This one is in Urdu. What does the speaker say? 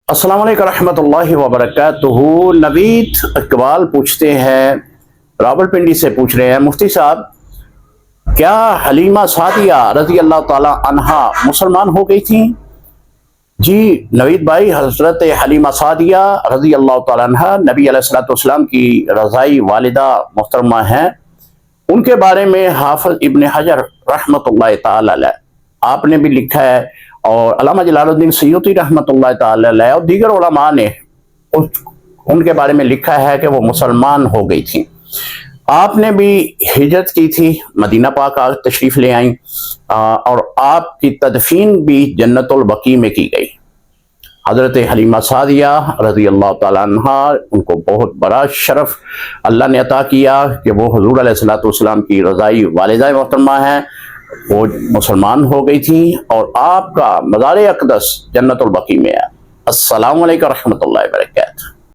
السلام علیکم رحمۃ اللہ وبرکاتہ۔ نوید اقبال پوچھتے ہیں، راول پنڈی سے پوچھ رہے ہیں، مفتی صاحب کیا حلیمہ سعدیہ رضی اللہ تعالی عنہا مسلمان ہو گئی تھیں؟ جی نوید بھائی، حضرت حلیمہ سعدیہ رضی اللہ تعالی عنہا نبی علیہ الصلوۃ والسلام کی رضائی والدہ محترمہ ہیں۔ ان کے بارے میں حافظ ابن حجر رحمۃ اللہ تعالی علیہ آپ نے بھی لکھا ہے، اور علامہ جلال الدین سیوطی رحمۃ اللہ تعالی علیہ اور دیگر علماء نے ان کے بارے میں لکھا ہے کہ وہ مسلمان ہو گئی تھیں۔ آپ نے بھی ہجرت کی تھی، مدینہ پاک تشریف لے آئیں، اور آپ کی تدفین بھی جنت البقیع میں کی گئی۔ حضرت حلیمہ سعدیہ رضی اللہ تعالیٰ عنہا، ان کو بہت بڑا شرف اللہ نے عطا کیا کہ وہ حضور علیہ الصلوۃ والسلام کی رضائی والدہ محترمہ ہیں۔ وہ مسلمان ہو گئی تھی اور آپ کا مزار اقدس جنت البقیع میں ہے۔ السلام علیکم رحمۃ اللہ وبرکاتہ۔